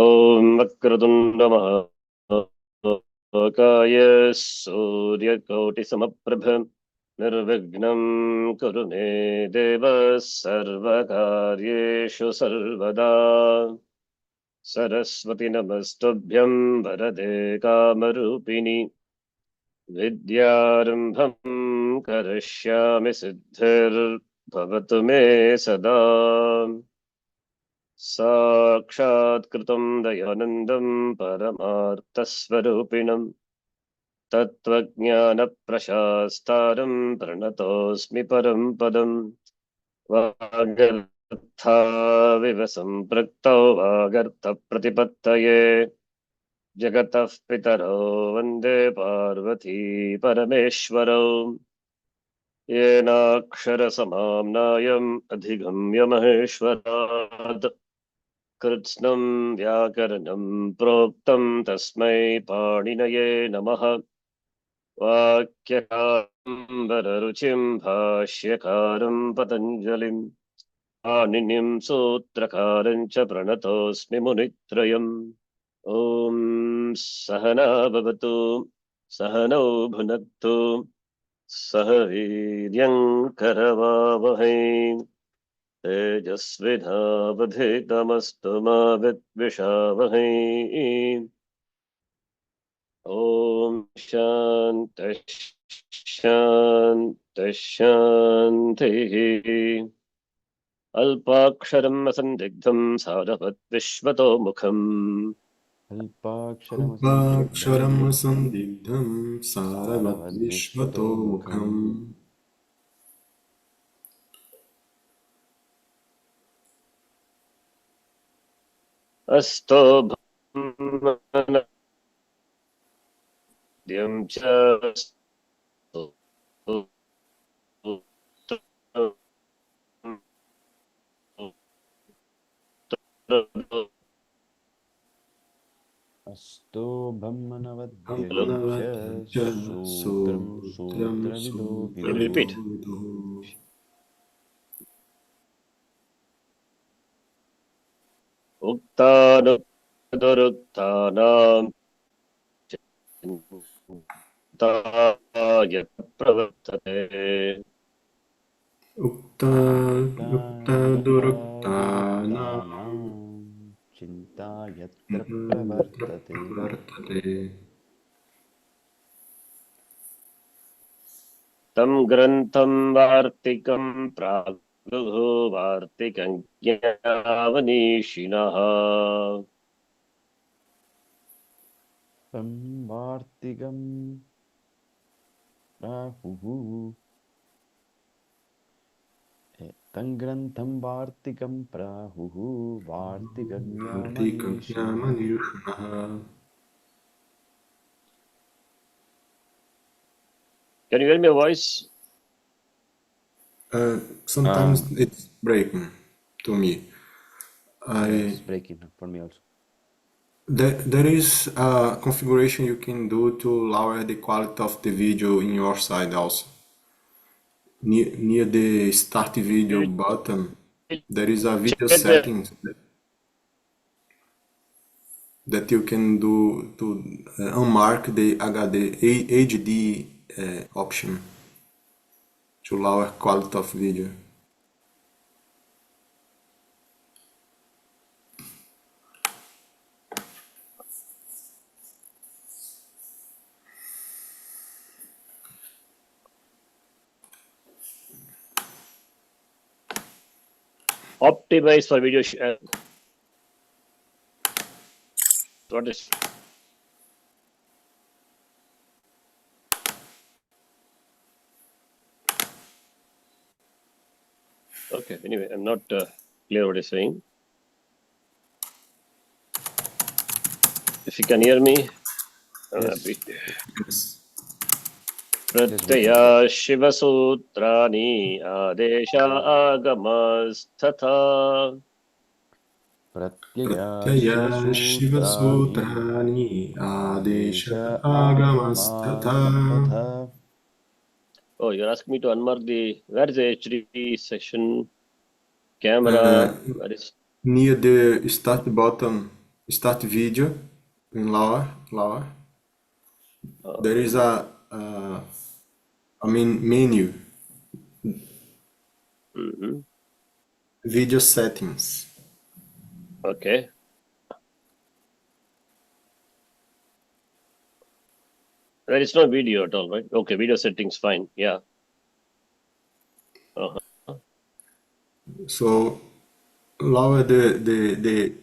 ॐ वक्रतुण्डमहाकाय सूर्यकोटिसमप्रभ निर्विघ्नं कुरु मे देव सर्वकार्येषु सर्वदा। सरस्वती नमस्तुभ्यं वरदे कामरूपिणि विद्यारम्भं करिष्यामि सिद्धिर्भवतु मे सदा। साक्षात्कृतं दयानन्दं परमार्थस्वरूपिणं तत्त्वज्ञानप्रशास्तारं प्रणतोऽस्मि परं पदं। वागर्थाविव सम्पृक्तौ वागर्थप्रतिपत्तये जगतः पितरौ वन्दे पार्वती परमेश्वरौ। येनाक्षरसमाम्नायम् अधिगम्य महेश्वरात् कृत्स्नं व्याकरणं प्रोक्तं तस्मै पाणिनये नमः। वाक्यकारं वररुचिं भाष्यकारं पतञ्जलिं पाणिनिं सूत्रकारं च प्रणतोऽस्मि मुनित्रयम्। ॐ सहना भवतु सहनौ भुनक्तु सह वीर्यं करवावहै तेजस्विनावधीतमस्तु मा विद्विषावहै। ॐ शान्तिः शान्तिः शान्तिः। अल्पाक्षरम् असन्दिग्धं सारवद्विश्वतोमुखम् अल्पाक्षरं संदिग्धं सारवद्विश्वतोमुखम् अस्तोभद्यं च अस्तोभमनवद्यं च सूत्रं सूत्रं सूत्रविदो Can you विदुः। repeat? उक्तानुक्तानां चिन्ताय प्रवर्तते उक्तादुरुक्तानां उक्तानुक्तानां चिन्ता यत्र प्रवर्तते। तं ग्रन्थं वार्तिकं प्रागुः वार्तिकं ज्ञावनीशिनः तं वार्तिकं प्राहुः तं ग्रन्थं वार्तिकं प्राहुः वार्तिकज्ञामनीषिणः। Can you hear my voice? Sometimes it's breaking to me. It's breaking for me also. There is a configuration you can do to lower the quality of the video in your side also. Near the start video button, there is a video settings that you can do to unmark the HD option to lower quality of video. Optimize for video share. What is? Okay, anyway, I'm not clear what you're saying. If you can hear me, I'm happy. प्रत्यया शिवसूत्राणि आदेशा आगमस्तथा प्रत्यया शिवसूत्राणि आदेश आगमस्तथा। Oh, you're asking me to unmark the, where is the HD section? camera, that is, Near the start button, start video in lower, there is a menu, mhm. video settings. Okay. There is no video at all, right? Okay, video settings, fine. Yeah. Uh-huh. So lower the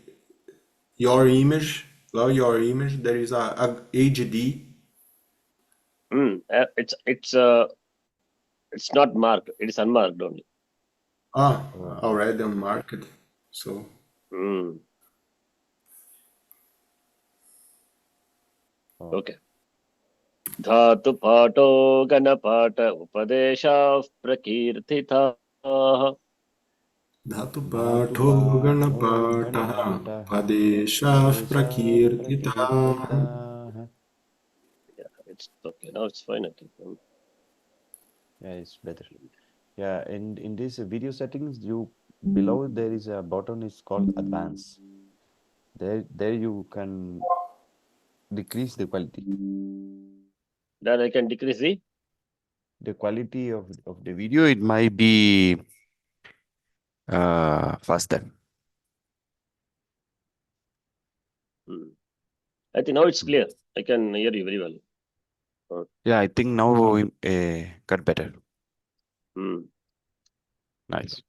your image, lower your image. There is a HD. It's not marked. It is unmarked only. Already unmarked. So Mm. Okay. धातु पाठो गणपाठ उपदेशाः प्रकीर्तिताः धातु पाठो गणपाठः पदेशाः प्रकीर्तिताः. Yeah, it's okay. Now it's fine, I think. Yeah, it's better. Yeah, and in this video settings, below there is a button. It's called Advanced. There you can decrease the quality. Then I can decrease The quality of the video. It might be faster. I think now it's clear. I can hear you very well. Yeah, I think now got better. Nice.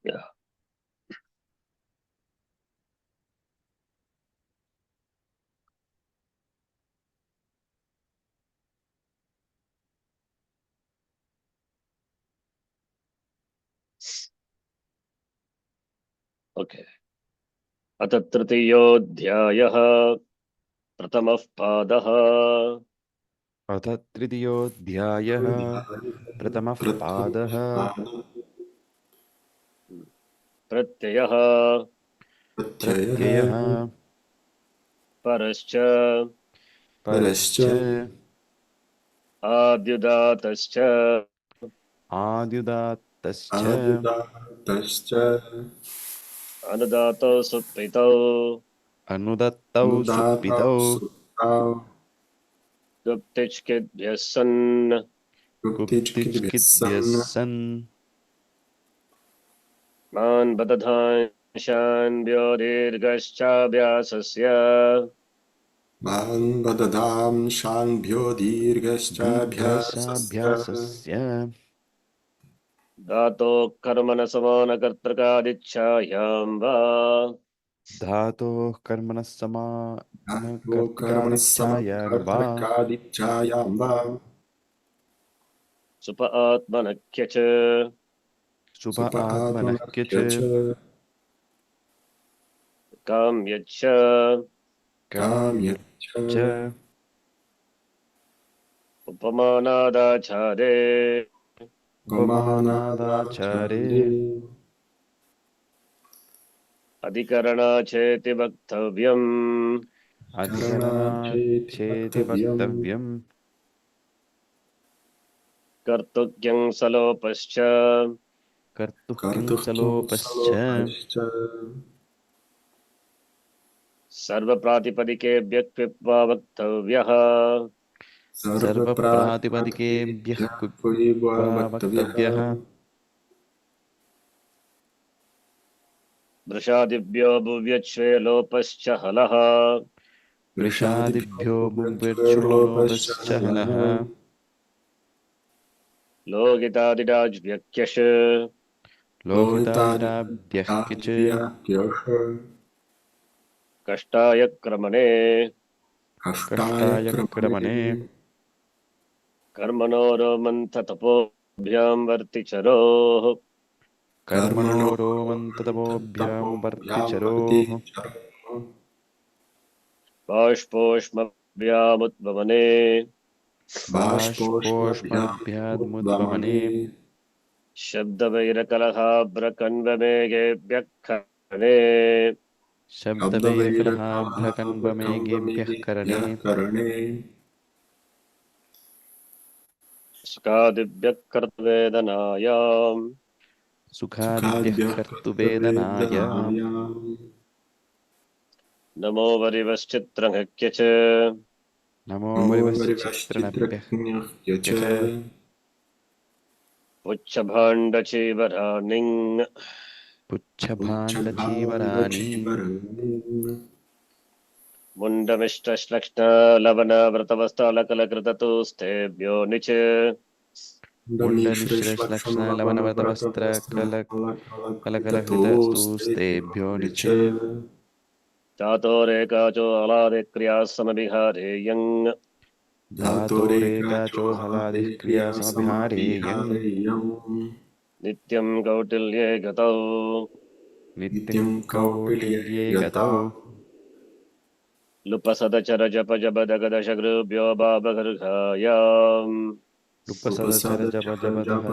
Yeah. Okay. अथ तृतीयोऽध्यायः प्रथमः पादः अथ तृतीयोऽध्यायः प्रथमः पादः प्रत्ययः प्रत्ययः परश्च आद्युदातश्च आद्युदात्तश्च अनुदातौ सुप्रितौ अनुदत्तौ सुप्पितौ गुप्तिच्किद्भ्यः सन् गुप्तिच्किद्भ्यः सन् मान् बदधांशान्भ्यो दीर्घश्चाभ्यासस्य मान् बदधांशान्भ्यो दीर्घश्चाभ्यासस्य धातोः कर्मण समानकर्तृकादिच्छायां वा धातोः कर्मणः समानकर्तृकादिच्छायां वा सुप आत्मनख्य च सुप आत्मनः च काम्यच्च काम्यच्च उपमानादाचारे उपमानादाचारे अधिकरणाचेति वक्तव्यम् अधिकरणाचेति वक्तव्यम् कर्तुक्यं सलोपश्च कर्तुक्यं सलोपश्च सर्वप्रातिपदिकेभ्यः क्विप्वा वक्तव्यः सर्वप्रातिपदिकेभ्यः क्विप्वा वक्तव्यः वृषादिभ्यो भुव्यच्छ्वे लोपश्च हलः वृषादिभ्यो भुव्यच्छ्वे लोपश्च हलः लोहितादिराज्व्यक्यश् लोहितादिराभ्यः किच कष्टाय क्रमणे कर्मणो रोमन्थतपोभ्यां वर्तिचरोः कर्मणो रोमन्थतपोभ्यां वर्तिचरोः बाष्पोष्मभ्यामुद्वमने बाष्पोष्मभ्यामुद्वमने शब्दवैरकलहाभ्रकन्वमेघेभ्यः करणे शब्दवैरकलहाभ्रकन्वमेघेभ्यः करणे स्कादिभ्यः कर्तवेदनायाम् सुखादिभ्यः कर्तृवेदनाय नमो वरिवश्चित्रहक्य च नमो नमो वरिवश्चित्रणभ्यः वरिवश्चित्रज्ञः च च पुच्छभाण्डचीवराणिं पुच्छभाण्डचीवराणि मुण्डमिष्टश्लक्ष्णलवनव्रतवस्त्रालकलकृततुस्तेभ्यो निच मुण्डमिश्रश्लक्ष्णलवनवरतवस्त्रकलकलहृतस्तुस्तेभ्यो निच चातोरेकाचो अलादिक्रियाः समभिहारेयं धातोरेकाचो हलादिः क्रिया समभिहारेयं नित्यं कौटिल्ये गतौ नित्यं कौटिल्ये गतौ लुपसदचरजपजपदगदशगृभ्यो भावगर्भायाम् उपसदचर जप जपदः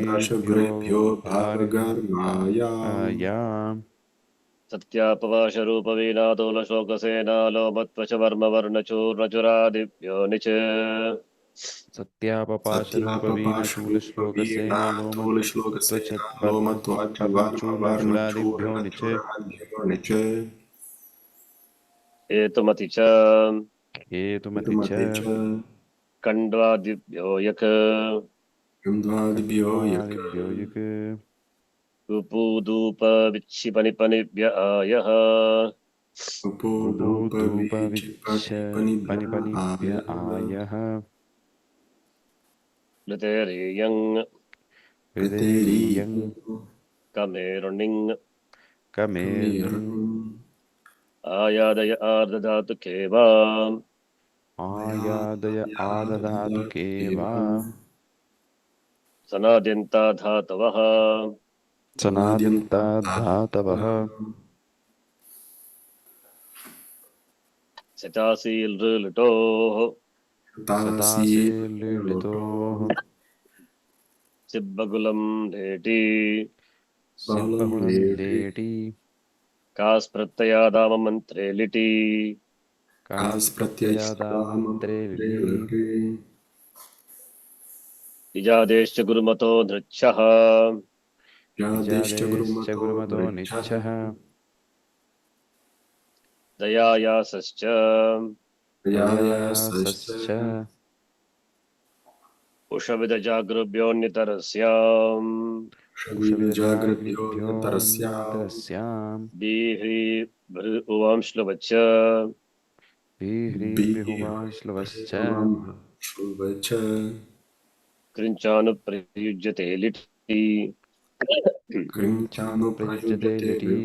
दशगृभ्यो भार्गयाम् सत्यापवाशरूपवीनातोलशोकसेनालोमत्वचवर्मवर्णचूर्णचुरादिभ्यो निच सत्यापपाशरूपवीणशूलश्लोकसेनालोमत्वचवर्णचूर्णचूरादिभ्यो निच हेतुमति च हेतुमति च कण्ड्वादिभ्यो यक् खण्ड्वादिभ्यो युक् कुपूदूपविच्छिपनिपनिभ्य आयः बुभूधूपविच्छपनिपनिभ्य आयः ऋतेरेयं हृदयेरियं कमेरुणिं कमेर्निम् आयादय आर्धधातुके वा आयादय आदधातु के वा सनाद्यन्ता धातवः सनाद्यन्ता धातवः शचासीलृटोः शतासेर्लिलितोः सिब्बकुलं ढेटी सिब्बहुलं लेटी कास्प्रत्ययादाममन्त्रे लिटि कास्प्रत्ययादामन्त्रे लिटि निजादेश्च गुरुमतो धृच्छः निजादेश्च गुरुमतो निच्छः दयायासश्च दयायासश्च उषविदजागृभ्योऽन्यतरस्याम् उषविदजागृभ्योऽन्तरस्याम् बीह्रीभृ उवां श्लुवच्च बीह्रीर्बिहुवांश्लवश्च कृञ्चानुप्रयुज्यते लिटि कृञ्चानुप्रयुज्यते लिटि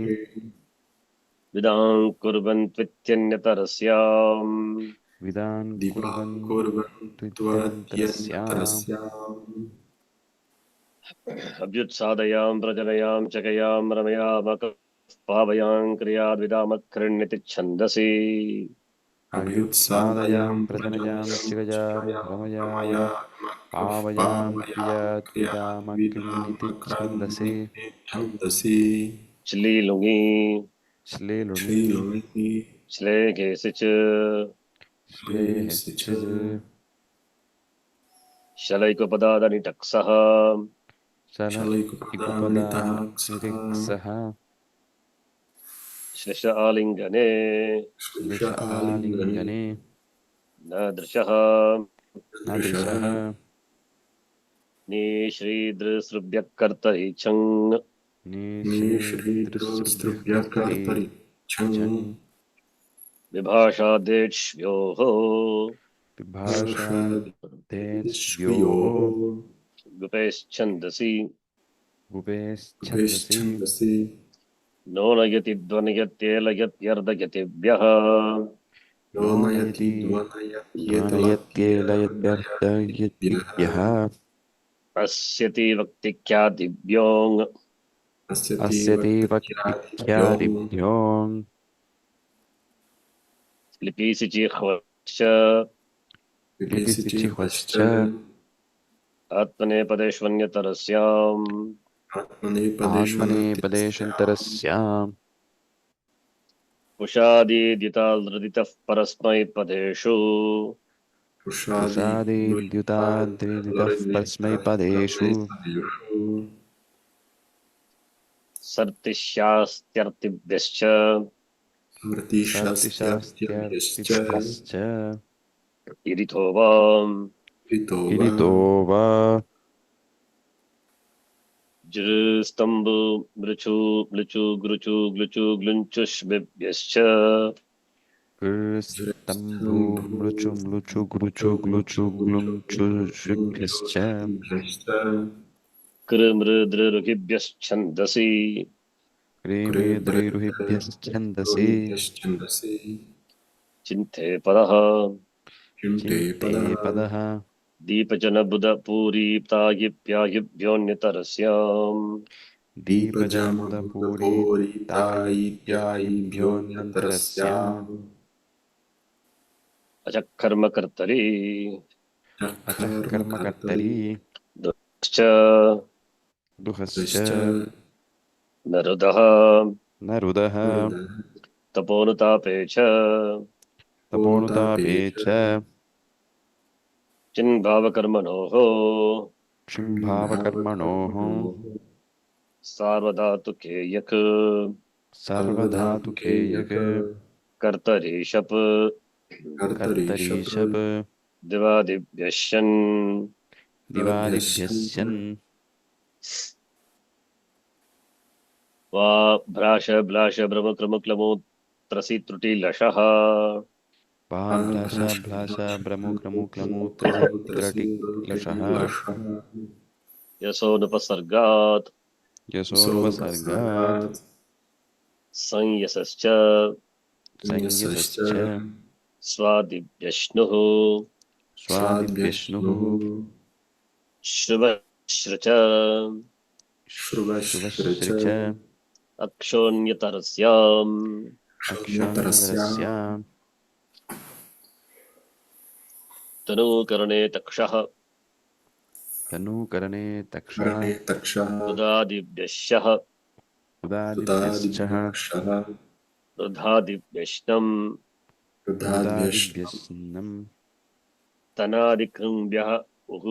विदां कुर्वन्त्वित्यन्यतरस्याम् विदान् कुर्वन्त्वित्यन्तरस्याम् अभ्युत्सादयां प्रजनयां चकयां रमयामकः पावयां क्रियाद्विदामत्कृण्यति छन्दसि अभ्युत्सादयां प्रजनयां चिगजां रमयाम पावयां क्रियाद्विदामक्रीणिति छन्दसि श्लीलुङि श्लेलुणि श्लेघेसि च श्लेहश्च शलैकपदादनिटक्सः शल इकुपदानिरिक्सः श्लिष आलिङ्गने श्लिष आलिङ्गने न दृशः न दृशः निश्रीदृसृभ्यः कर्तरि छङ् निश्रीदृसृभ्यः कर्तरि छन् विभाषादेक्ष्योः विभाषादेश्व्योः गुपैश्छन्दसि गुपेश्छन्दसि नो नयति ध्वनयत्येलयत्यर्धयतिभ्यः नो नयति ध्वनयत्येलयत्यर्थयद्भ्यः पश्यति वक्तिख्यातिभ्योङ् अस्यति वक्तिख्यादिभ्यो लिपीसि जिह्वश्च लिपिसिचिह्वश्च आत्मनेपदेष्वन्यतरस्याम् आत्मनेपदेशान्तरस्याम् उषादीद्युतादृदितः परस्मैपदेषु उषादीद्युताद्रिदितः परस्मैपदेषु सर्तिशास्त्यर्तिभ्यश्च Artishastyabhyascha सर्तिशास्त्यार्तिभ्यश्च इरितो वाम Ritova इरितो वा जृस्तम्भु मृचु मृचु गृचु ग्लुचु ग्लुञ्चुष्भिभ्यश्च कृस्तम्भूमृचु मृचु गृचु ग्लुचु ग्लुञ्चुषुभ्यश्च कृमृद्रुहिभ्यश्छन्दसि क्रीमेद्रिरुहिभ्यश्छन्दसि चिन्ते पदः चिन्ते पदः दीपजनबुधपूरीप्तायिप्यायिभ्योऽन्यतरस्याम् दीपजन्मदपूरितायित्यायिभ्योऽन्यन्तरस्याम् अचःकर्मकर्तरि अचः कर्मकर्तरि दुश्च दुहश्च नरुदः न रुदः तपोनुतापे च तपोनुतापे च चिन्भावकर्मणोः क्षिम्भावकर्मणोः सार्वधातुके यक् सर्वधातुके यक् कर्तरि शप् कर्तरि शप् दिवादिभ्यश्यन् दिवादिभ्यस्यन् वा भ्राश ब्लाश भ्रमक्रमुक्लमूत्रसि त्रुटिलशः भाभ्राशाभ्लाश भ्रमुक्रमुक्लमूत्रसित्रटिक्लशः यशोनुपसर्गात् यशोनुपसर्गात् संयसश्च संयसश्च स्वादिभ्यश्नुः स्वादिभ्यश्नुः श्रुवश्रुच शुभश्च अक्षोण्यतरस्याम् अक्षोण्यतरस्याम् तनूकरणे तक्षः तनूकरणे तक्षः रुदादिभ्यश्यः उदादिभ्यश्चः रुधादिभ्यश्नम् उदादिभ्यस्नम् तनादिकृम्भ्यः उः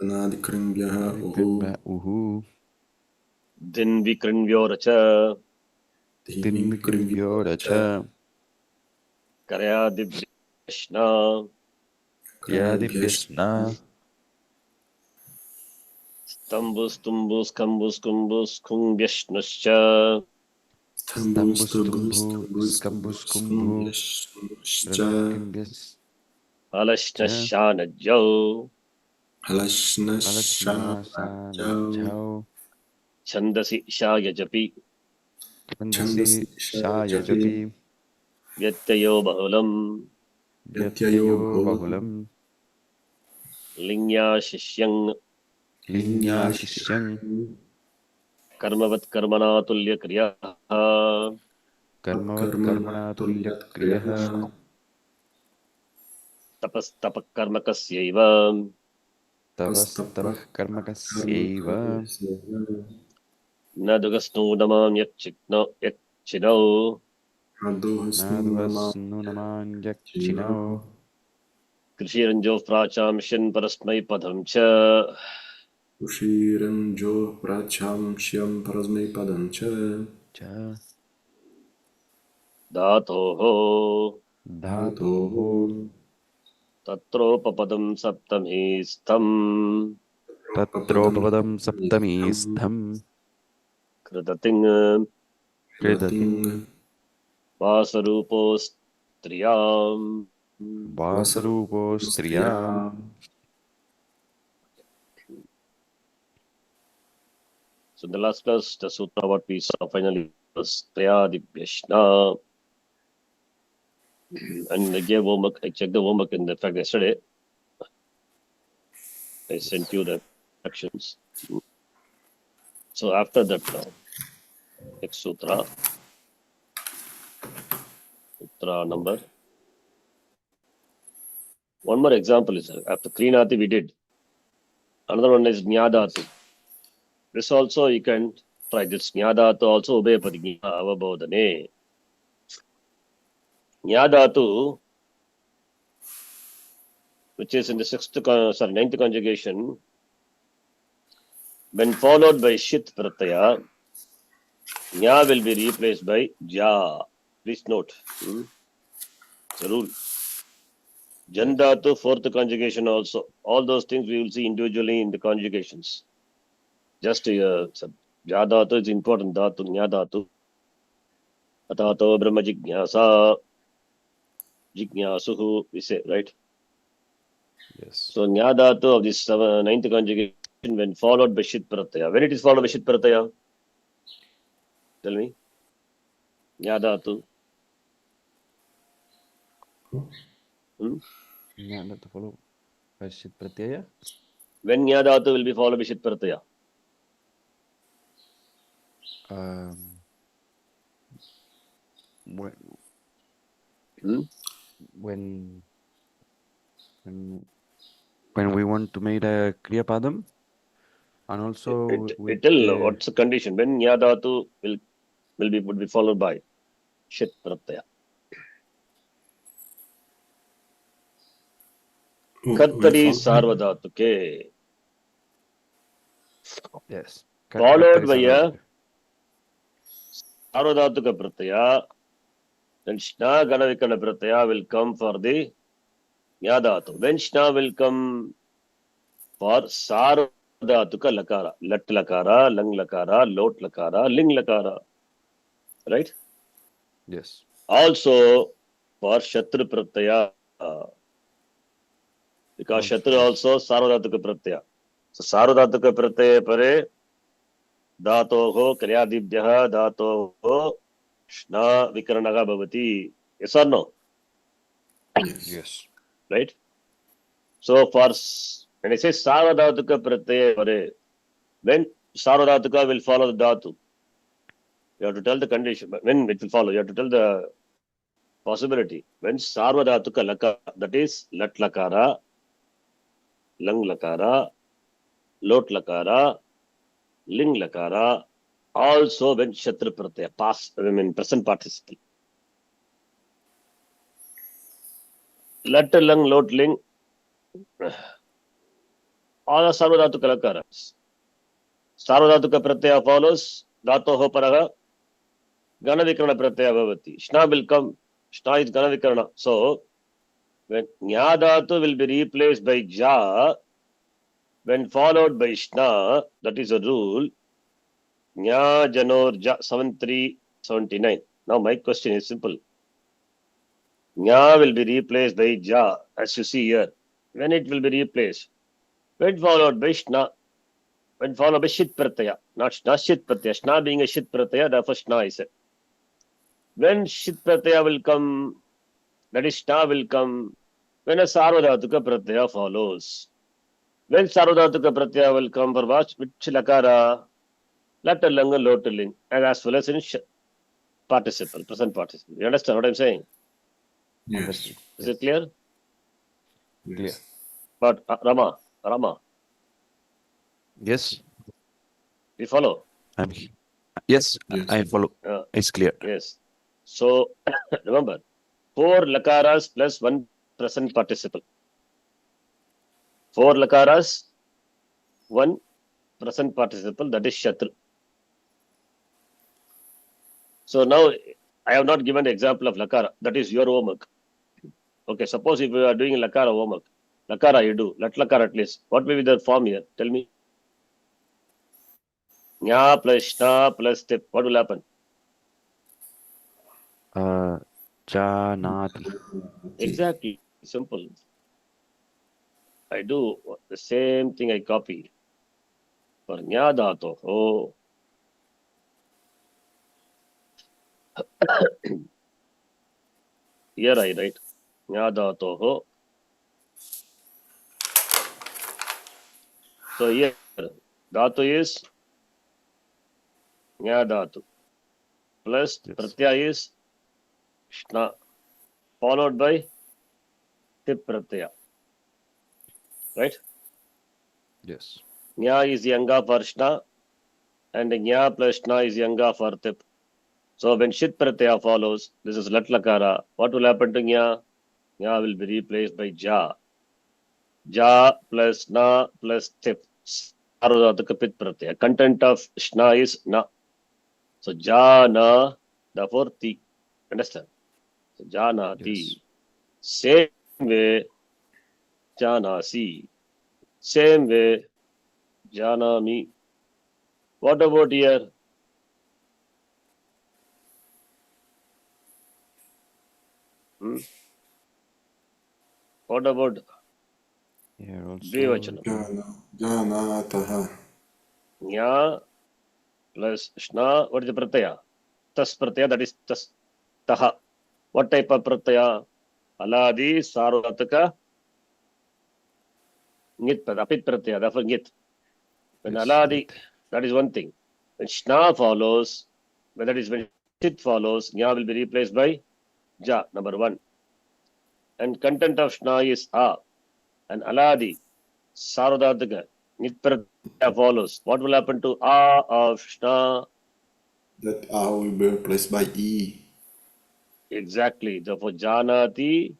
कृम्भ उहु धिन्विकृण्व्योरच तिन्विकृम्भ्योरच करयादिभ्यश्ना क्रियादिभ्यस्ना स्तम्भुस्तुम्भुस्कम्भुस्कुम्भुस्कुम्भ्यश्नुश्च स्तम्भुस्तुम्भु स्कम्भुस्कुम्भु रनुकिम्भ्यश्च अलश्नशानज्जौ अलश्नासानज्झौ छन्दसि शायजपि छन्दसि शायजपि व्यत्ययो बहुलम् व्यत्ययो बहुलम् लिङ्याशिष्यङ् लिङ्याशिष्यम् कर्मवत्कर्मणा तुल्यक्रियाः कर्मवत्कर्मणा तुल्यक्रियः तपस्तपःकर्मकस्यैव तपस्तपः कर्मकस्यैव न दुगस्नूनमां यच्चिनौ नादुहस्नुनमान्यक्षिणौ कृषिरञ्जोः प्राचांश्यन् परस्मै पदं च Ushiranjo prachamshyam parasmaipadam cha च धातोः धातोः तत्रोपपदं सप्तमी स्थम् तत्रोपपदं सप्तमीस्थम् कृदतिङ् कृदतिम् वासरूपो स्त्रियाम् वासरूपो स्त्रियाम् So in the last class, the sutra what we saw finally was Trayadibhyashna. And I gave homework, I checked the homework in fact yesterday. I sent you the actions. So after that now, next sutra number. One more example is after Krinati we did. Another one is Nyadatu. This also you can try this Nyadatu also obey Padigna Avabodhane. Nyadatu, which is in the ninth conjugation, when followed by Shit Pratyaya, Nya will be replaced by ja. Please note. The rule. Jan dhatu, fourth conjugation also. All those things we will see individually in the conjugations. Just ja dhatu is important dhatu, nya dhatu. Atato brahma jignasa, jignasuhu, we say, right? Yes. So nya dhatu of this ninth conjugation when followed by shit pratyaya. When it is followed by shit pratyaya? Tell me. Nya dhatu. Yeah, not to follow. Shit pratyaya. When nya dhatu will be followed by shit pratyaya? When Hmm? when when we want to make a Kriya Padam, and also with Tell what's the condition when nya dhatu would be followed by shit pratyaya. Kartari sarvadhatuke. yes, Followed Kartari by a Sarvadhatuke. sarvadhatuka pratyaya, then shna ganavikana pratyaya will come for the nya dhatu. When shna will come for sarvadhatuka lakara, lat lakara, lang lakara, lot lakara, ling lakara. Right? Yes. Also for shatru pratyaya. Because Also, shatru also sarvadhatuka pratyaya. So sarvadhatuka pratyaya pare dhatoho karyadibhyah dhatoho shna vikaranaga bhavati. Yes or no? yes. Right? So for when I say sarvadhatuka pratyaya pare, when sarvadhatuka will follow the dhatu, you have to tell the condition. When it will follow, you have to tell the possibility. When sarvadhatuka lakara, that is lat lakara, lang lakara, lot lakara, ling lakara, also when shatru pratyaya, past, present participle. Lat, lang, lot, ling, all are sarvadhatuka lakaras. Sarvadhatuka pratyaya follows, dhatoho paraha, ganavikarana pratyaya bhavati. Shna will come, shna is ganavikarana. So, when nya dhatu will be replaced by ja, when followed by shna, that is a rule, nya janor ja, 7379. Now my question is simple. Nya will be replaced by ja, as you see here. When it will be replaced? When followed by shna, when followed by shit pratyaya, not shit pratyaya. Shna being a shit pratyaya, therefore shna is it. When shit pratyaya will come, that is shna will come, when a sarvadhatuka pratyaya follows. When sarvadhatuka pratyaya will come for what? Which lakara? Lat, lang, lot, ling, and as well as in participle, present participle. You understand what I'm saying? Yes. Understood. Is it clear? Clear. But Rama, Yes. we follow. Yes, Yes. I follow. Uh, It's clear. Yes. So remember, 4 lakaras plus 1 present participle. 4 lakaras, 1 present participle, that is shatru. So now I have not given the example of lakara. That is your homework. Okay, suppose if you are doing lakara homework, lakara you do, lat lakara at least. What will be the form here? Tell me. Nya plus shna plus tip. What will happen? Janati. Exactly. Simple. I do the same thing I copy. For nya dhatu. Oh. Here I write nya dhatu. So here dhatu is nya dhatu plus Yes. pratyaya is shna followed by tip pratyaya. Right? Yes. Nya is the anga for shna and nya plus shna is the anga for tip. So when shit pratyaya follows, this is lat lakara. What will happen to nya? Nya will be replaced by ja. Ja plus na plus tip. Sarvadhatuka pit pratyaya. Content of shna is na. So jana, therefore ti. Understand? So janati. Yes. Same way, janasi. Same way, janami. What about here? What about Here also. Dvivachanam? Janataha. Nya plus shna. What is the pratyaya? Tas pratyaya, that is tas taha. What type of pratyaya? Aladi, sarvataka, ngit pratyaya, apit pratyaya, therefore ngit. When Yes. aladi, It. that is one thing. When shna follows, when that is when sit follows, nya will be replaced by ja, number one. And content of shna is a. And aladi, sarvataka, ngit pratyaya follows. What will happen to a of shna? That A will be replaced by E. Exactly. Therefore, janati,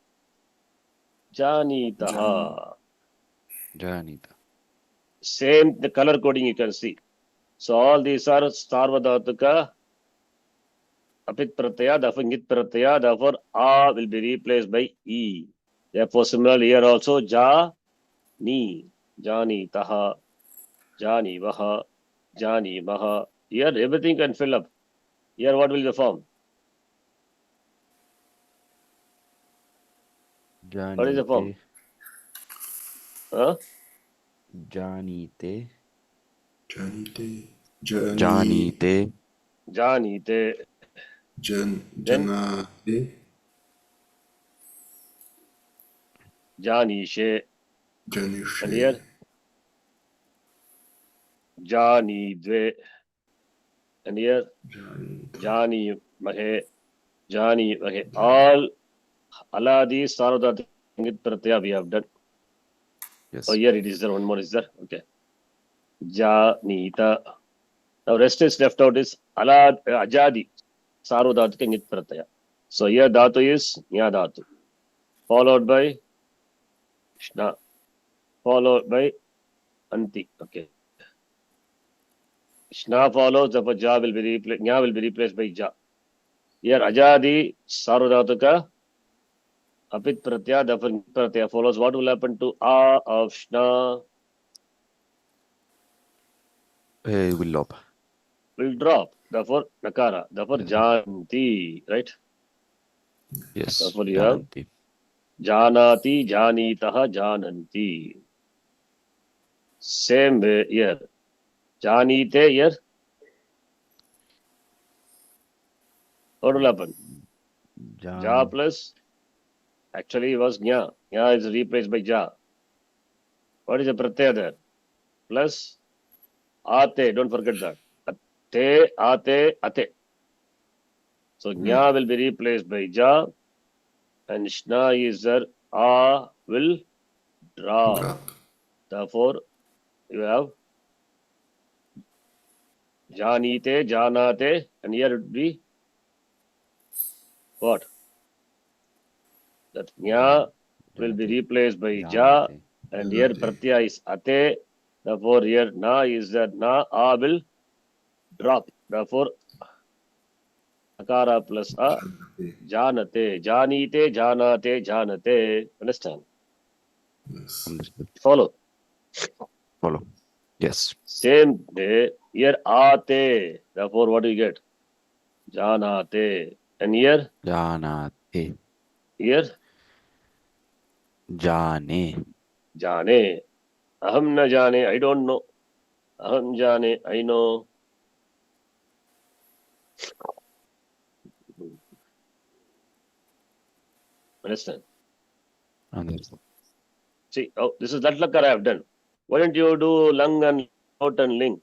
janitaha. Janita. Same the color coding you can see. So all these are sarvadhatuka, apit pratyaya, therefore ngit pratyaya, therefore a will be replaced by e. Therefore similarly here also ja, ni, jani taha, jani vaha, jani maha. Here everything can fill up. Here what will be the form? What is the form? Janite. Huh? Janite. Janite. Jani. Janite. Janite. Then Janate. janishe. And Janishe. here jani dve. And here Janita. jani mahe, jani mahe. All aladi sarvadhatuka ngit pratyaya we have done. Yes. Oh, here it is there. One more is there. Okay. Janita. Now rest is left out is alad ajadi. Saru dhatu ke ngit pratyaya. So here dhatu is nya dhatu. Followed by shna. Followed by anti. Okay. Shna follows, therefore ja will be replaced. Nya will be replaced by ja. Here ajadi saru dhatu ka apit pratyaya, therefore ngit pratyaya follows. What will happen to a of shna? It will lop. Will drop. Therefore nakara. Therefore janti. Right. Yes. Therefore you have Jananti. janati, janitaha, jananti. Same way here. Janite here. What will happen? Ja Jan. plus, actually it was nya. Nya is replaced by ja. What is the pratyaya there? Plus ate. Don't forget that. Ate, ate, ate. So nya will be replaced by ja. And shna is there. A will drop. Drop. Therefore, you have janite, janate. And here it would be what? That nya will be Janate. replaced by ja, Janate. and here Janate. pratyaya is ate. Therefore, here na is that na a will drop. Therefore, akara plus a Janate. janate, janite, janate, janate. Understand? Yes. Understood. Follow. Follow. Yes. Same day, here ate. Therefore, what do you get? Janate. And here, Janate. here, Jane. jane. Aham na jane. I don't know. Aham jane. I know. Understand? Understood. See, oh, this is that lakar I have done. Why don't you do lung and out and ling?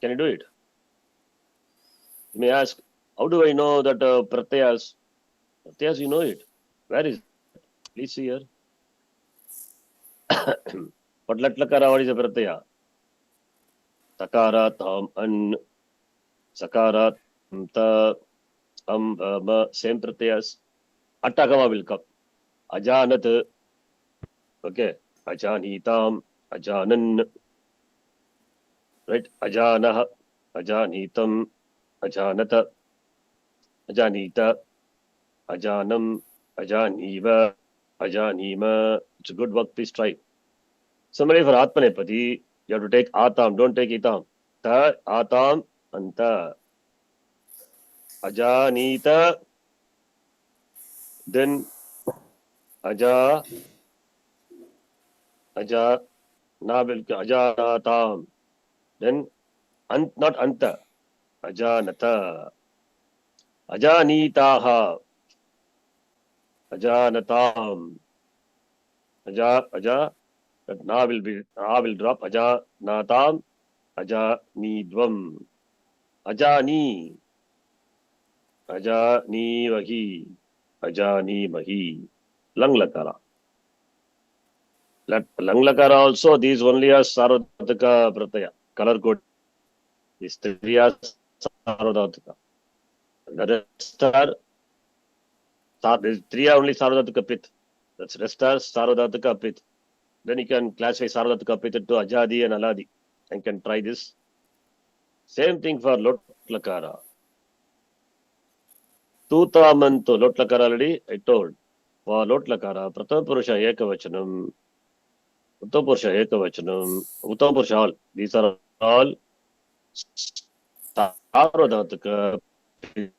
Can you do it? You may ask, how do I know that pratyas? Pratyas, you know it. Where is it? Please see here. What lat lakara, what is a pratyaya? Takara, tam, an, sakara, ta, ma, same pratyas. Atagama will come. Ajanat, okay. Ajanitam, ajanan, right? Ajanah, Ajanitam, Ajanata, Ajanita, Ajanam, Ajaniva, Ajanima. It's a good work. Please try. Similarly for Atmanepadi, you have to take Atam. Don't take Itam. Ta, Atam, Anta. Ajanita, then Aja, Aja, Nabil, Ajanatam. Then not Anta. Ajanata. Ajanitaha. Ajanatam. Aja. That na will drop. Ajanatam. Ajanidvam. Ajani. Ajanivahi. Ajanimahi. Lang lakara. Lang lakara also, these only are Sarvodhataka Pratyaya. Color code. These three are Sarvodhataka. The rest are, these three are only Sarvodhataka Pit. That's rest are Sarvodhataka Pit. Then you can classify Sarvodhataka Pit to Ajadi and Aladi. And can try this. Same thing for Lot Lakara. Tutamantu, Lot Lakara already I told. For Lot Lakara, Prathama Purusha Ekavachanam, Uttama Purusha Ekavachanam, Uttama Purusha all. These are all Sarvodhataka. The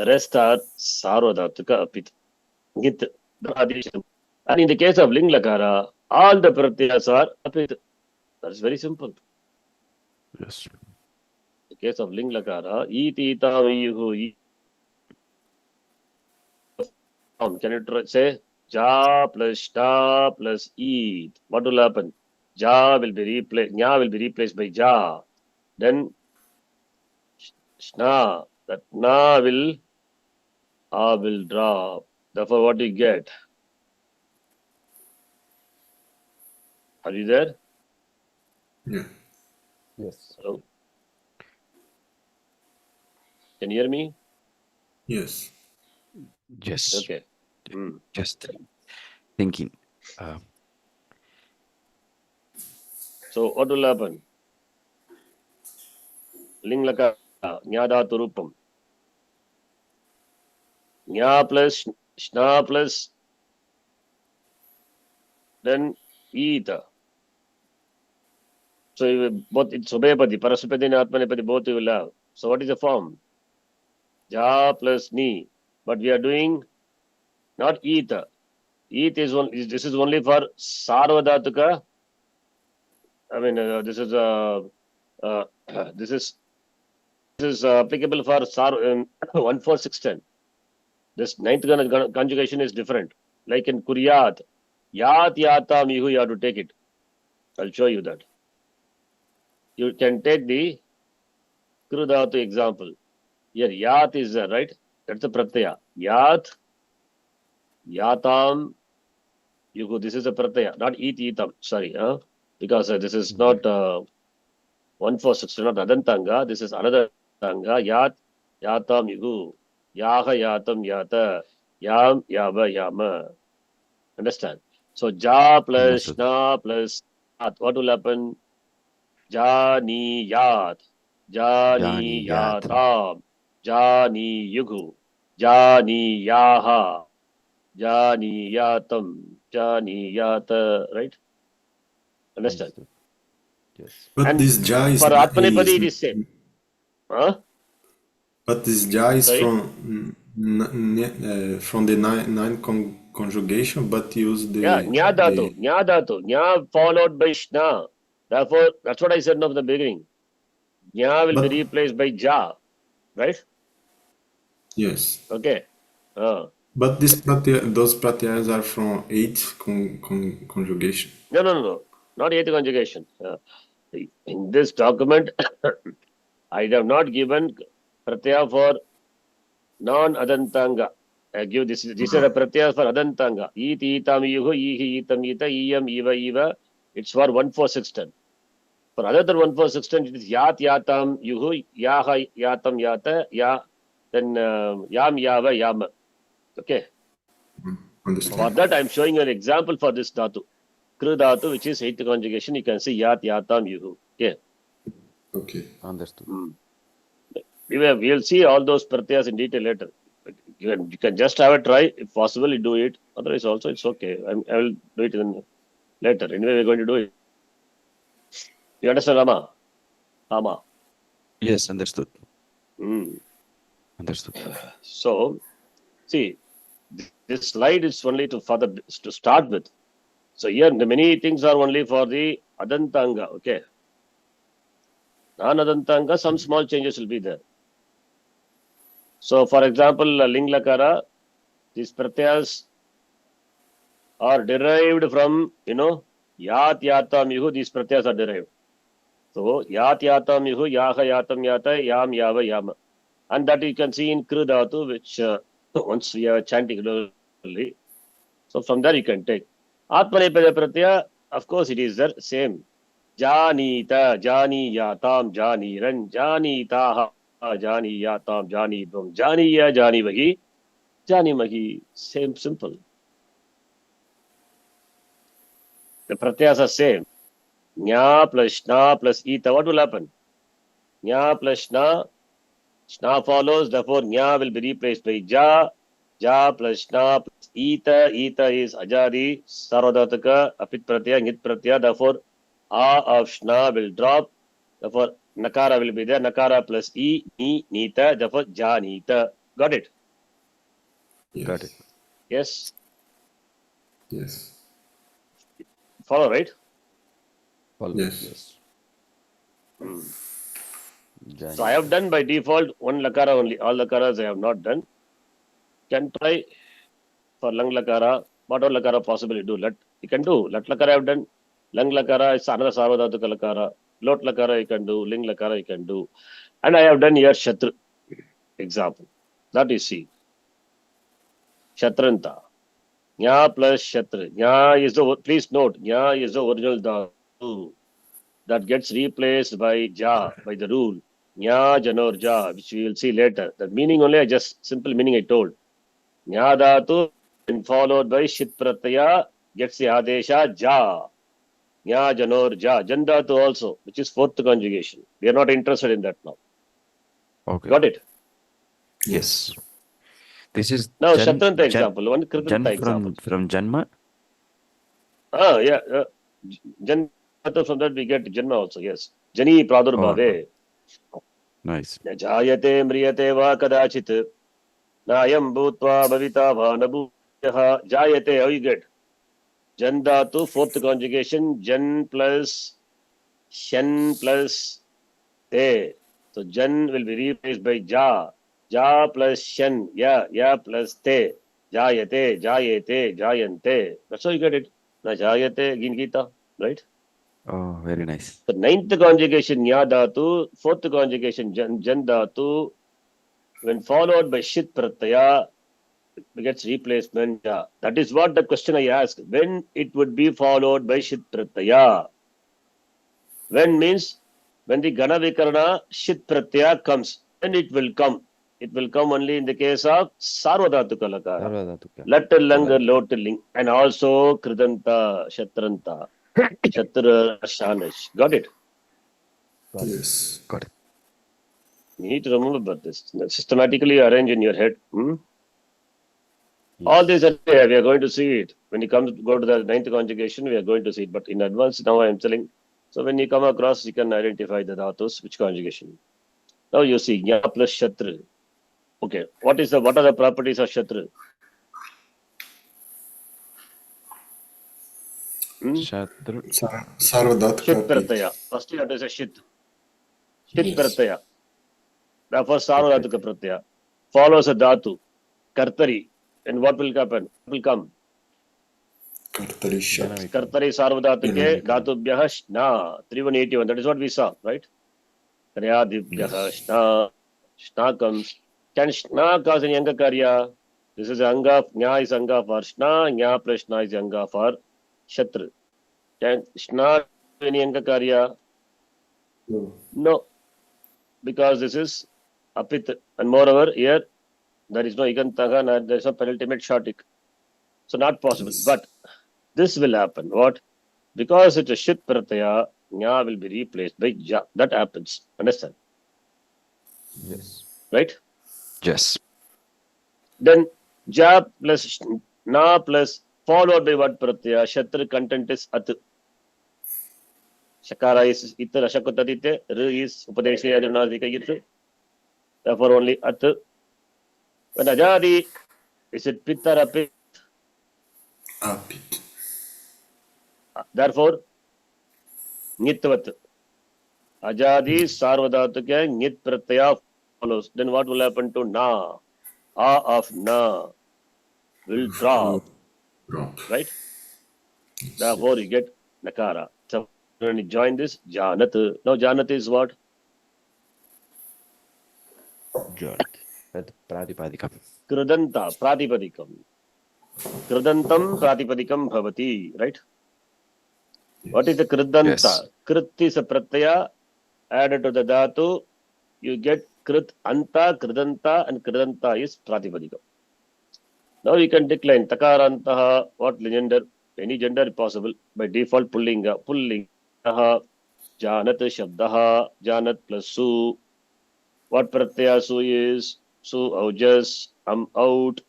rest are Sarvodhataka Apit. Git. And in the case of Ling Lakara, all the pratyas are Apit. That's very simple. Yes. In the case of Ling Lakara, Iti Itam Yuhu. Can you say Ja plus Ta plus Eat? What will happen? Ja will be replaced, Nya will be replaced by Ja. Then Shna, that Na will drop. Therefore, what do you get? Are you there? Yeah. Yes. Hello? Can you hear me? Yes. Yes. Okay. Just thinking. So what will happen? Ling Lakara, Nya Dhatu Rupam. Nya plus Shna plus then Eeta. So both it's Subhepadi, Parasupadi and Atmanepadi, both you will have. So what is the form? Ja plus Ni. But we are doing not Eeta. Eet is one. This is only for Sarvadhatuka. I mean, this is this is applicable for 14610. This ninth conjugation is different. Like in Kuryat, Yat Yatam Yuhu, you have to take it. I'll show you that. You can take the Krudhatu example. Here, Yat is there, right? That's the Pratyaya. Yat, Yatam, Yuhu. This is a Pratyaya, not Eat Eatam. Sorry, because this is not 146, not Adantanga. This is another Tanga. Yat, Yatam Yuhu. Yaha, Yatam, Yata. Yam, Yava, Yama. Understand? So Ja plus Understood. Shna plus Yat. What will happen? Jani Yat. Jani Janiyat. Yatam. Jani Yugu. Jani Yaha. Jani Yatam. Jani Yata. Right? Understand? Understood. Yes. But And this Ja is, for Atmanepadi, it is same. Huh? but this Ja is Sorry? from the nine conjugation, but use Yeah, Nya Dhatu. Nya Dhatu. Nya followed by Shna. Therefore, that's what I said in the beginning. Nya will but be replaced by Ja. Right? yes. Okay. But those pratyas are from eight conjugation. No. Not eighth conjugation. In this document, I have not given pratyaya for non-adantanga. I give this. These are the pratyas for adantanga. Eat, eatam, yuhu, ihi, eatam, eata, iyam, eva, eva. It's for 14610. For other than 14610, it is yat, yatam, yuhu, yaha, yatam, yata, ya, then yam, yava, yama. Okay. Understand. For that, I'm showing you an example for this dhatu. Kru dhatu, which is eighth conjugation, you can see yat, yatam, yuhu. Okay. Okay. Understood. We'll see all those pratyas in detail later. But you can just have a try. If possible, you do it. Otherwise, also it's okay. I will do it later. Anyway, we're going to do it. You understand, Rama? Rama. Yes, understood. Mm. Understood. So, see, this slide is only to start with. So here, the many things are only for the adantanga. Okay. Non-adantanga, some small changes will be there. So, for example, ling lakara, these pratyas are derived from, yat yatam yuhu, these pratyas are derived. So, yat yatam yuhu, yaha yatam yata, yam yava yama. And that you can see in Kru Dhatu, which once we are chanting regularly. So, from there you can take. Atmanepada pratyaya, of course, it is the same. Janita, Jani yatam, Jani ran, Jani taha, Jani yatam, Jani dum, Jani ya, Jani vahi, Jani mahi. Same, simple. The pratyas are same. Nya plus shna plus ita. What will happen? Nya plus shna. Shna follows. Therefore, nya will be replaced by ja. Ja plus shna plus ita. Ita is ajadi. Sarvadhataka. Apit pratyaya. Ngit pratyaya. Therefore, a of shna will drop. Therefore, nakara will be there. Nakara plus e. Ni. Nita. Therefore, ja nita. Got it? Yes. Got it. Yes. Yes. Follow, right? Follow. Yes. So I have done by default one lakara only. All lakaras I have not done. Can try for lang lakara. What all lakara possibly do? You can do. Lat lakara I have done. Lang lakara is another sarvadhatuka lakara. Lot lakara you can do. Ling lakara you can do. And I have done here shatru. Example. That you see. Shatranta. Nya plus shatru. Nya is the, please note, nya is the original dhatu that gets replaced by ja, by the rule. Nya janor ja, which we will see later. The meaning only, just simple meaning I told. Nya dhatu and followed by shit pratyaya gets the adesha ja. Nya janor ja. Jan dhatu also, which is fourth conjugation. We are not interested in that now. Okay. Got it? Yes. This is Now, Jan, Shatranta example, one Jan Kritanta example. from Janma. Yeah. Jan dhatu, from that we get Janma also, yes. Jani pradurbhave. Nice. न जायते म्रियते वा कदाचित् नायं भूत्वा भविता वा न भूयः जायते. How you get? Jan dhatu, fourth conjugation, jan plus shan plus te. So jan will be replaced by ja. Ja plus shan, ya plus te. Jayate, jayete, jayante. That's how you get it. Na jayate, gingita, right? Oh, very nice. So ninth conjugation, nya dhatu, fourth conjugation, jan dhatu, when followed by shit pratyaya, it gets replacement. Yeah. That is what the question I asked. When it would be followed by shit pratyaya? When means when the gana vikarana shit pratyaya comes, then it will come. It will come only in the case of sarvadhatuka lakara. Sarvadhatuka. Lat lang lot ling, and also kridanta, shatranta, shatra, shanish. Got it? Yes. Got it. You need to remember about this. Systematically arrange in your head. All these are there. We are going to see it. When you go to the ninth conjugation, we are going to see it. But in advance, now I am telling. So when you come across, you can identify the dhatus, which conjugation. Now you see nya plus shatru. Okay. What are the properties of shatru? Shatru. Sarvadhatuka. Shit pratyaya. First that is a shit. Shit Yes. pratyaya. Therefore, sarvadhatuka pratyaya. Follows a dhatu. Kartari. And what will happen? What will come? Kartari Shat. Kartari sarvadhatuke dhatubhyah shna. 3181. That is what we saw, right? Karyadibhyah shna. Shna comes. Can shna cause any anga karya? This is anga. Nya is anga for shna. Nya plus shna is anga for shatru. Can shna do any anga karya? No. No. Because this is apit. And moreover, here there is no igantaga, there is no penultimate shatik. So not possible. Yes. But this will happen. What? Because it's a shit pratyaya, nya will be replaced by ja. That happens. Understand? Yes. Right? Yes. Then ja plus na plus followed by what pratyaya? Shatra content is at. Shakara is it, Rashakutadite, R is Upadeshe Adunadika it. Therefore only at. When Ajadi is it pitta or pit? Apit. Therefore nitvat. Ajadi sarvadhatukya nit pratyaya follows. Then what will happen to na? A of na will drop, Drop. right? Yes, Therefore you yes. get nakara. So when you join this, janat. Now janat is what? Jot. Pratipadikam. Kridanta, pratipadikam. Kridantam pratipadikam bhavati, right? What is the kridanta? Yes. Krit is a pratyaya added to the dhatu. You get krit anta, kridanta, and kridanta is pratipadikam. Now you can decline takarantaha, what gender, any gender possible, by default pullinga, pullingaha, janat shabdaha, janat plus su. What pratyaya su is? Su aujas, I'm out.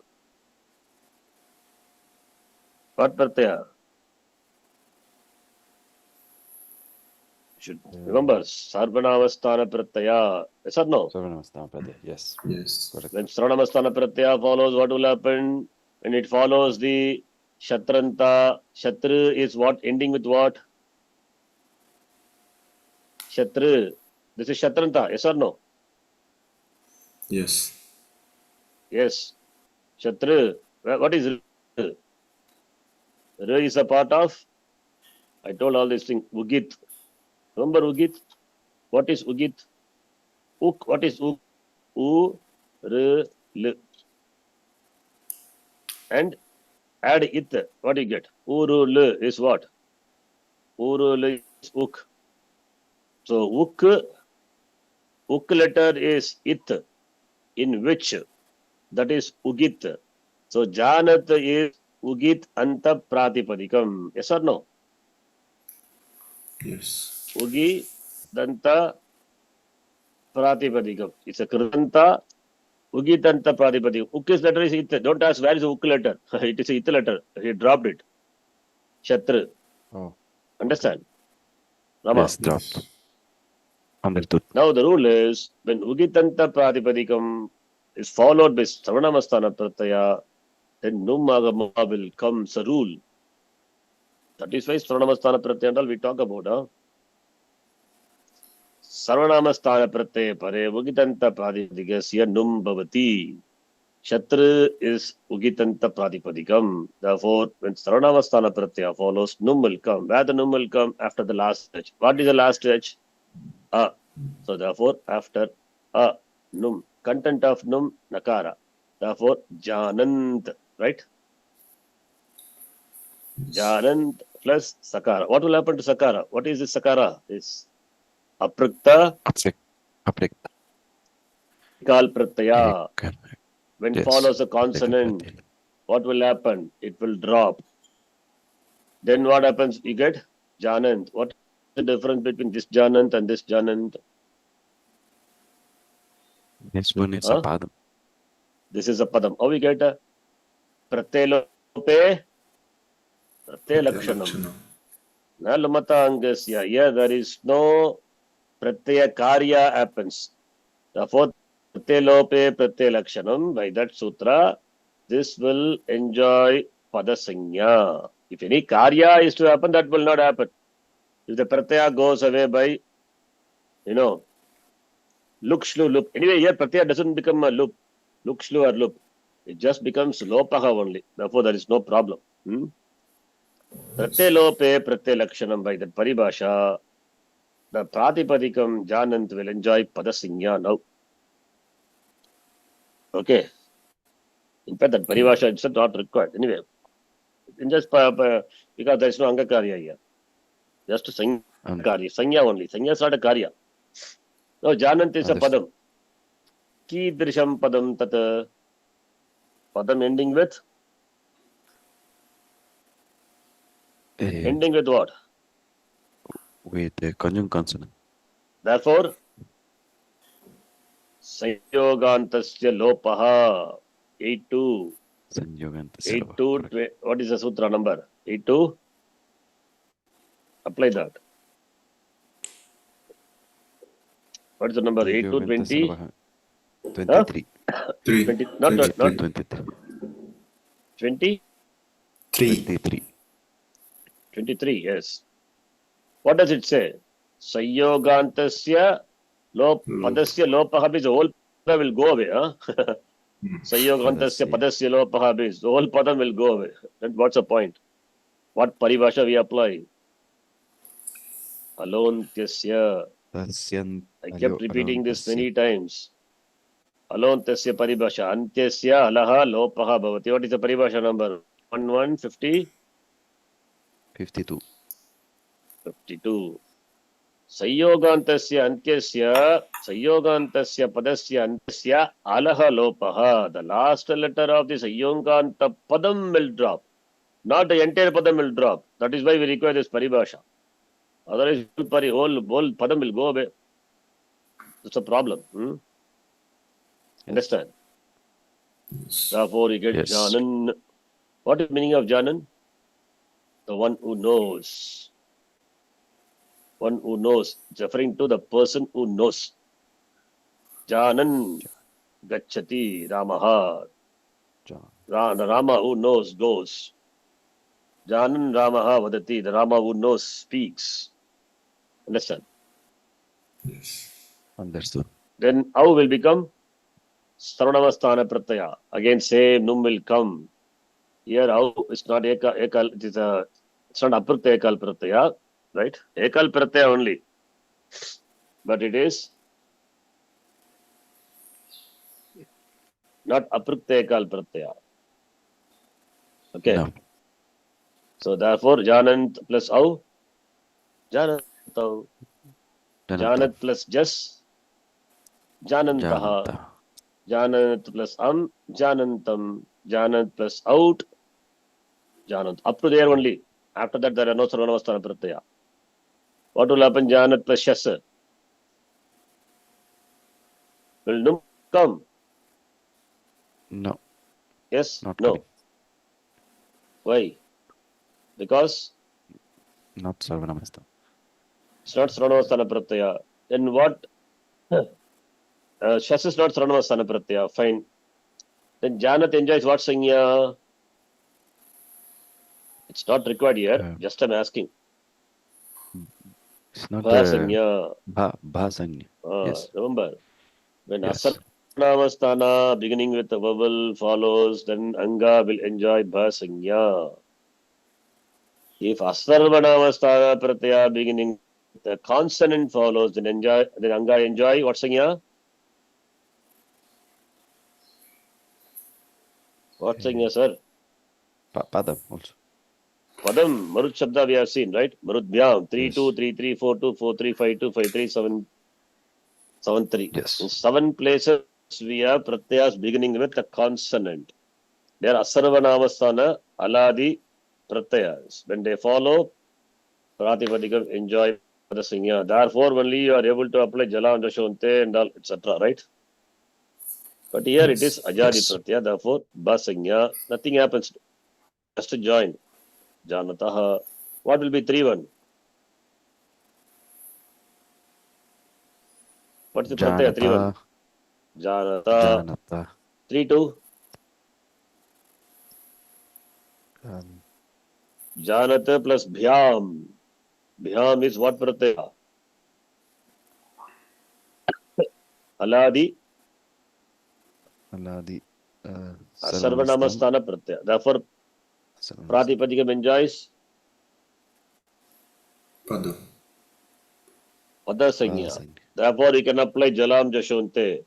What pratyaya? Should remember, sarvanamastana pratyaya. Yes or no? Sarvanamastana Pratyaya. Yes. Yes. Correct. When sarvanamastana pratyaya follows, what will happen? When it follows the shatranta, shatra is what? Ending with what? Shatra. This is shatranta. Yes or no? Yes. Yes. Shatra. What is R? R is a part of, I told all these things, Ugit. Remember Ugit? What is Ugit? Uk. What is Uk? U, R, L. And add it. What do you get? Uru, L is what? Uru, L is Uk. So Uk letter is it, in which, that is Ugit. So Janat is Ugit Anta Pratipadikam. Yes or no? Yes. Ugi Danta Pratipadikam. It's a Kranta Ugi Danta Pratipadikam. Uk's letter is it. Don't ask where is the Uk letter. It is a it letter. He dropped it. Shatra. Oh. Understand? Rama. Yes. Drop. Yes. Understood. Now the rule is when Ugitanta Pratipadikam is followed by Sarvanamastana Pratyaya, then Numagama will come as a rule. That is why Sarvanamastana Pratyaya and all we talk about. Sarvanamastana Pratyaya Pare Ugitanta Pratipadikasya Num Bhavati. Shatra is Ugitanta Pratipadikam. Therefore, when Sarvanamastana Pratyaya follows, Num will come. Where the Num will come? After the last stretch. What is the last stretch? A. So therefore, after a num, content of num nakara. Therefore, janant, right? Janant plus sakara. What will happen to sakara? What is this sakara? This aprikta Aprik. Aprik. kal pratyaya. Ekam. When Yes. follows a consonant, what will happen? It will drop. Then what happens? You get janant. What is the difference between this janant and this janant? This one is a Huh? padam. This is a padam. How we get a pratyalope? Pratyalakshanam. Lakshanam. Na lumata angasya. Here there is no pratyaya karya happens. Therefore, pratyalope pratyalakshanam. By that sutra, this will enjoy padasanya. If any karya is to happen, that will not happen. If the pratyaya goes away by, look, shlu, look. Anyway, here pratyaya doesn't become a loop. Look, shlu or loop. It just becomes lopaha only. Therefore, there is no problem. Pratyalope pratyalakshanam, by that paribhasha, the pratipadikam janant will enjoy padasinya now. Okay. In fact, that paribhasha is not required. Anyway, in just because there is no angakarya here. Just sanya karya. Sanya only. Sanya is not a karya. Now, janant is a Understood. padam. Kidrisham padam tat. Padam ending with Ending with what? With the conjunct consonant. Therefore, Sanyogantasya lopaha. 82. Sanyogantasya lopaha. 82. Correct. What is the sutra number? 82. Apply that. What is the number? 82, Sanyogantasya 20? lopaha. 23. 20, not 23. 20? 23. 23, yes. What does it say? Sanyogantasya padasya lopaha means the whole pada will go away. Huh? Sanyogantasya padasya lopaha means the whole pada will go away. Then what's the point? What paribhasha we apply? Alontyasya. I kept repeating this many times. Alontyasya paribhasha. Antyasya alaha lopaha bhavati. What is the paribhasha number? 1150? 52. 52. Sanyogantasya padasya antyasya alaha lopaha. The last letter of the Sanyoganta padam will drop. Not the entire padam will drop. That is why we require this paribhasha. Otherwise, whole padam will go away. That's a problem. Understand? Therefore, you get Yes. Janan. What is the meaning of Janan? The one who knows. One who knows. It's referring to the person who knows. Janan gacchati Ramaha. The Rama who knows goes. Janan Ramaha vadati. The Rama who knows speaks. Understand? Yes. Understood. Then how will become? Sarvanamastana pratyaya. Again, same num will come. Here, how it's not ekal, it's not apruktya ekal pratyaya, right? Ekal pratyaya only. But it is not apruktya ekal pratyaya. Okay. No. So therefore, Janant plus how? Janantau. Janat plus jas. Janantaha. Jananta. Janat plus Janantam. Janat plus out. Janant. Up to there only. After that, there are no Sarvanamastana pratyaya. What will happen? Janat plus Shasa. Will num come? No. Yes? Not No. coming. Why? Because Not Sarvanamastana. it's not Sarvanamastana pratyaya. Then what? Shasa is not Sarvanamastana pratyaya. Fine. Then Janat enjoys what sanya? It's not required here. Just I'm asking. It's not Bhasanya. Bhasanya. Yes. Remember, when Yes. Asarvanamastana beginning with a vowel follows, then Anga will enjoy Bhasanya. If Asarvanamastana pratyaya beginning with a consonant follows, then Anga enjoy what sanya? What sanya, sir? Padam also. Padam, Marut Shabda we have seen, right? Marut Bhyam, 3 Yes. 2 3 3 4 2 4 3 5 2 5 3 7 7 3. Yes. In 7 places we have pratyas beginning with a consonant. They are Asarvanamastana, Aladi pratyas. When they follow, Pratipadikam enjoy the sanya. Therefore, only you are able to apply Jala and Shonte and all, etc. Right? But here it is Ajadi Yes. pratyaya, therefore, Basanya. Nothing happens. Just to join. Janataha. What will be 3-1? What is the pratyaya 3-1? Janata. Janata. Janata. 3-2. Janata plus Bhyam. Bhyam is what pratyaya? Aladi. Aladi. Sarvanamastana pratyaya. Therefore, Pratipadikam enjoys Padam. Padasanya. Therefore, you can apply Jalam Jashonte.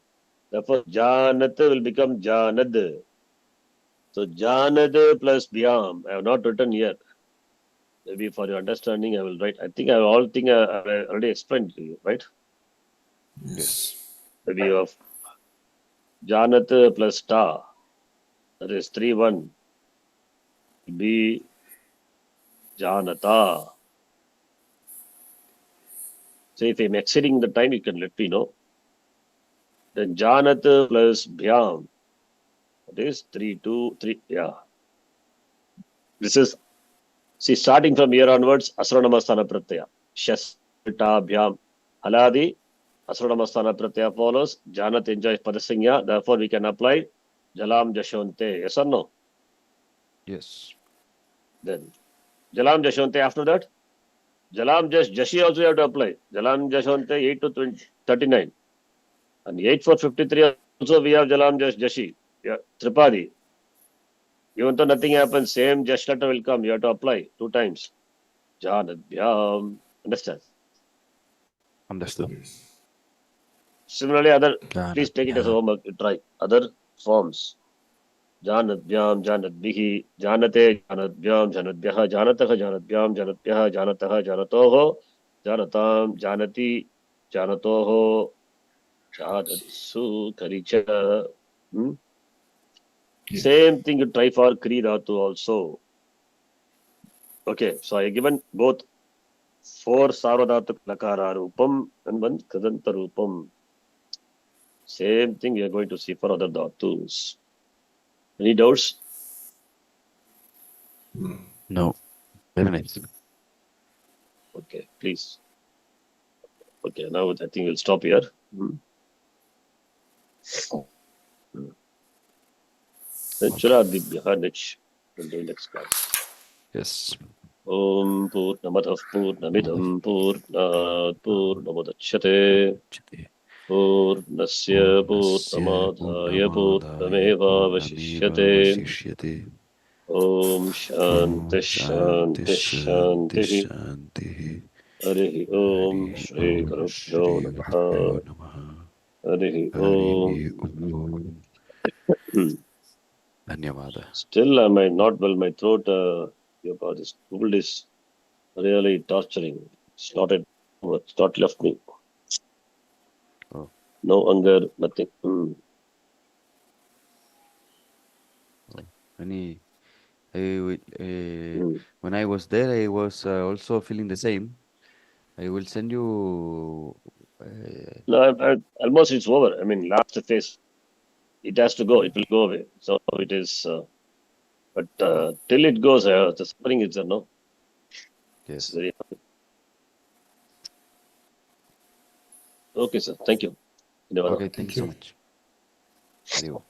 Therefore, Janat will become Janad. So, Janad plus Bhyam. I have not written yet. Maybe for your understanding, I will write. I think I already explained to you, right? Yes. Maybe you have Janat plus Ta. That is 3-1. Be Janata. So if I'm exceeding the time, you can let me know. Then Janat plus Bhyam. That is 3, 2, 3. Yeah. This is, see, starting from here onwards, Asranamasthana Pratyaya. Shas, Ta, Bhyam, Haladi, Asranamasthana Pratyaya follows. Janat enjoys Padasanya. Therefore, we can apply Jalam Jashonte. Yes or no? Yes. Then Jalam Jashonte after that. Jalam Jashi also you have to apply. Jalam Jashonte 8 to 20, 39. And 8 for 53 also we have Jalam Jashi. Yeah, Tripadi. Even though nothing happens, same Jash letter will come. You have to apply 2 times. Janadhyam. Understand? Understood. Yes. Similarly, other, please take it as a Janadhyam. homework. Try other forms. Janadhyam, Janadbihi, Janate, Janadhyam, Janadbyaha, Janataha, Janadhyam, Janadbyaha, Janataha, Janatoho, Janatam, Janati, Janatoho, Janatsu, Karicha. Hmm? Yes. Same thing you try for Kri Dhatu also. Okay, so I given both 4 Sarvadhatu Lakara Rupam and 1 Kadanta Rupam. Same thing we are going to see for other Dhatus. Any doubts? No. Very nice. Okay, please. Okay, now I think we'll stop here. Then Chiradibyah next. We'll do next class. Yes. Om Purnamadah Purnamidam Purnat Purnamudachyate Purnasya Purnamadhaya Purnameva Vashishyate Vashishyate. Om Shanti Shanti Shanti Shanti. Harihi Om Shri Gurubhyo Namaha Harihi Om. Dhanyavada. Still, I might not well. My throat, this cold is really torturing. It's not left me. Oh. No hunger, nothing. When I was there, I was also feeling the same. I will send you. No, almost it's over. I mean, last phase, it has to go. It will go away. So it is, but till it goes, the suffering is there, no? It's Yes. very okay, sir. Thank you. Okay, thank you so you. much. Very well.